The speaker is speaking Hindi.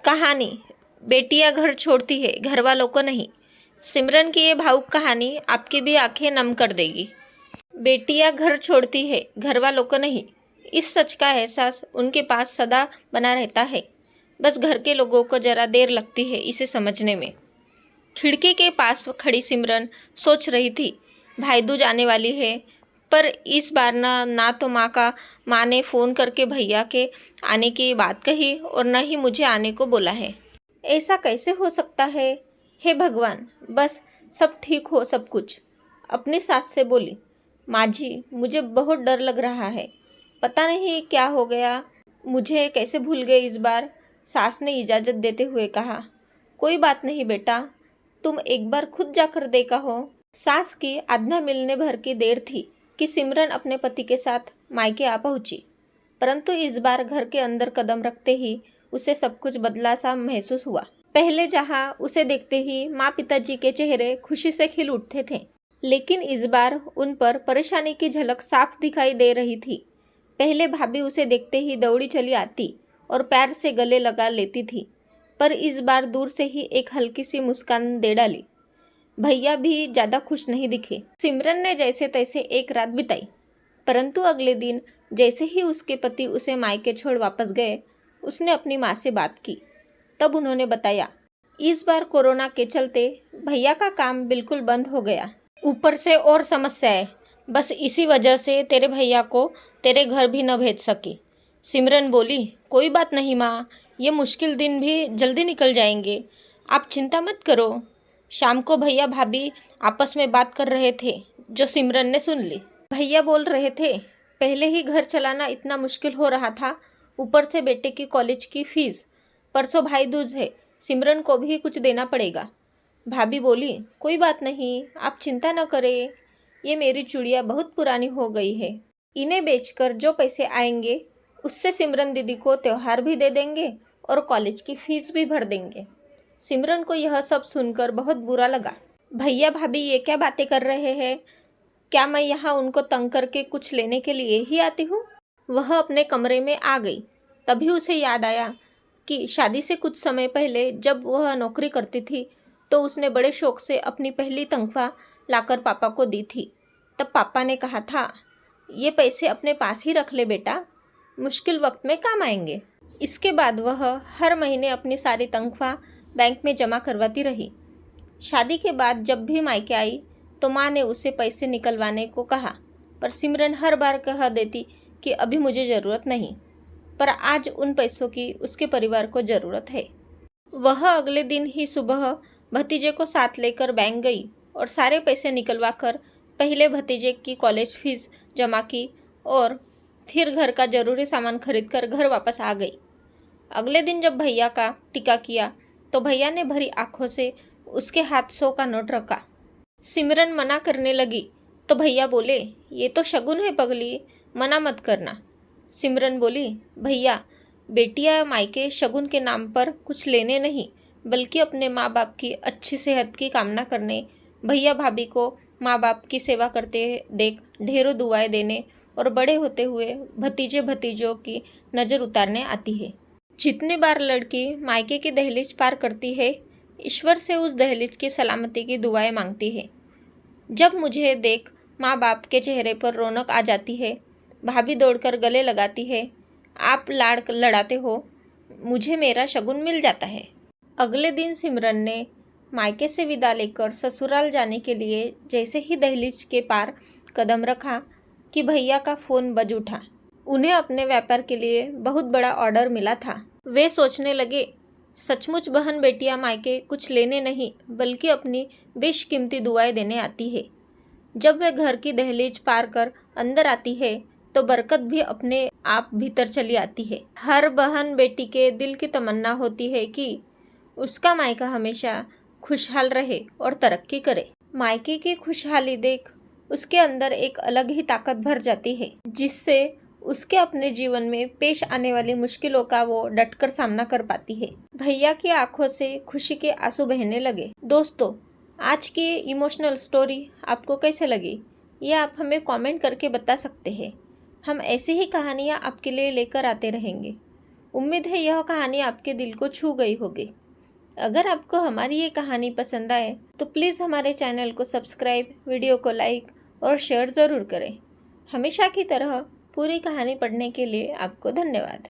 कहानी बेटियां घर छोड़ती है, घर वालों को नहीं। सिमरन की ये भावुक कहानी आपकी भी आंखें नम कर देगी। बेटियां घर छोड़ती है, घर वालों को नहीं। इस सच का एहसास उनके पास सदा बना रहता है। बस घर के लोगों को जरा देर लगती है इसे समझने में। खिड़की के पास खड़ी सिमरन सोच रही थी, भाई दूज आने वाली है, पर इस बार ना तो माँ ने फ़ोन करके भैया के आने की बात कही और न ही मुझे आने को बोला है। ऐसा कैसे हो सकता है? हे भगवान, बस सब ठीक हो सब कुछ। अपनी सास से बोली, माँ जी मुझे बहुत डर लग रहा है, पता नहीं क्या हो गया, मुझे कैसे भूल गए इस बार। सास ने इजाज़त देते हुए कहा, कोई बात नहीं बेटा, तुम एक बार खुद जाकर देखा हो। सास की आज्ञा मिलने भर की देर थी कि सिमरन अपने पति के साथ मायके आ पहुंची, परंतु इस बार घर के अंदर कदम रखते ही उसे सब कुछ बदला सा महसूस हुआ। पहले जहां उसे देखते ही माँ पिताजी के चेहरे खुशी से खिल उठते थे, लेकिन इस बार उन पर परेशानी की झलक साफ दिखाई दे रही थी। पहले भाभी उसे देखते ही दौड़ी चली आती और प्यार से गले लगा लेती थी, पर इस बार दूर से ही एक हल्की सी मुस्कान दे डाली। भैया भी ज़्यादा खुश नहीं दिखे। सिमरन ने जैसे तैसे एक रात बिताई, परंतु अगले दिन जैसे ही उसके पति उसे मायके छोड़ वापस गए, उसने अपनी माँ से बात की। तब उन्होंने बताया, इस बार कोरोना के चलते भैया का काम बिल्कुल बंद हो गया। ऊपर से और समस्या है, बस इसी वजह से तेरे भैया को तेरे घर भी न भेज सकी। सिमरन बोली, कोई बात नहीं माँ, ये मुश्किल दिन भी जल्दी निकल जाएंगे, आप चिंता मत करो। शाम को भैया भाभी आपस में बात कर रहे थे, जो सिमरन ने सुन ली। भैया बोल रहे थे, पहले ही घर चलाना इतना मुश्किल हो रहा था, ऊपर से बेटे की कॉलेज की फीस, परसों भाई दूज है, सिमरन को भी कुछ देना पड़ेगा। भाभी बोली, कोई बात नहीं, आप चिंता न करें, ये मेरी चूड़िया बहुत पुरानी हो गई है, इन्हें बेचकर जो पैसे आएंगे उससे सिमरन दीदी को त्योहार भी दे देंगे और कॉलेज की फीस भी भर देंगे। सिमरन को यह सब सुनकर बहुत बुरा लगा। भैया भाभी ये क्या बातें कर रहे हैं? क्या मैं यहाँ उनको तंग करके कुछ लेने के लिए ही आती हूँ? वह अपने कमरे में आ गई। तभी उसे याद आया कि शादी से कुछ समय पहले जब वह नौकरी करती थी तो उसने बड़े शौक से अपनी पहली तनख्वाह लाकर पापा को दी थी। तब पापा ने कहा था, ये पैसे अपने पास ही रख ले बेटा, मुश्किल वक्त में काम आएंगे। इसके बाद वह हर महीने अपनी सारी तनख्वाह बैंक में जमा करवाती रही। शादी के बाद जब भी मायके आई तो माँ ने उसे पैसे निकलवाने को कहा, पर सिमरन हर बार कह देती कि अभी मुझे ज़रूरत नहीं। पर आज उन पैसों की उसके परिवार को ज़रूरत है। वह अगले दिन ही सुबह भतीजे को साथ लेकर बैंक गई और सारे पैसे निकलवा कर पहले भतीजे की कॉलेज फीस जमा की और फिर घर का ज़रूरी सामान खरीद कर घर वापस आ गई। अगले दिन जब भैया का टिका किया तो भैया ने भरी आंखों से उसके हाथ 100 का नोट रखा। सिमरन मना करने लगी तो भैया बोले, ये तो शगुन है पगली, मना मत करना। सिमरन बोली, भैया बेटियां मायके शगुन के नाम पर कुछ लेने नहीं, बल्कि अपने माँ बाप की अच्छी सेहत की कामना करने, भैया भाभी को माँ बाप की सेवा करते देख ढेरों दुआएं देने और बड़े होते हुए भतीजे भतीजों की नज़र उतारने आती है। जितनी बार लड़की मायके की दहलीज पार करती है, ईश्वर से उस दहलीज की सलामती की दुआएं मांगती है। जब मुझे देख माँ बाप के चेहरे पर रौनक आ जाती है, भाभी दौड़कर गले लगाती है, आप लाड़ लड़ाते हो, मुझे मेरा शगुन मिल जाता है। अगले दिन सिमरन ने मायके से विदा लेकर ससुराल जाने के लिए जैसे ही दहलीज के पार कदम रखा कि भैया का फ़ोन बज उठा। उन्हें अपने व्यापार के लिए बहुत बड़ा ऑर्डर मिला था। वे सोचने लगे, सचमुच बहन बेटियां मायके कुछ लेने नहीं बल्कि अपनी बेशकीमती दुआएं देने आती है। जब वे घर की दहलीज पार कर अंदर आती है तो बरकत भी अपने आप भीतर चली आती है। हर बहन बेटी के दिल की तमन्ना होती है कि उसका मायका हमेशा खुशहाल रहे और तरक्की करे। मायके की खुशहाली देख उसके अंदर एक अलग ही ताकत भर जाती है, जिससे उसके अपने जीवन में पेश आने वाली मुश्किलों का वो डटकर सामना कर पाती है। भैया की आंखों से खुशी के आंसू बहने लगे। दोस्तों, आज की इमोशनल स्टोरी आपको कैसे लगी, ये आप हमें कमेंट करके बता सकते हैं। हम ऐसी ही कहानियाँ आपके लिए लेकर आते रहेंगे। उम्मीद है यह कहानी आपके दिल को छू गई होगी। अगर आपको हमारी ये कहानी पसंद आए तो प्लीज़ हमारे चैनल को सब्सक्राइब, वीडियो को लाइक और शेयर ज़रूर करें। हमेशा की तरह पूरी कहानी पढ़ने के लिए आपको धन्यवाद।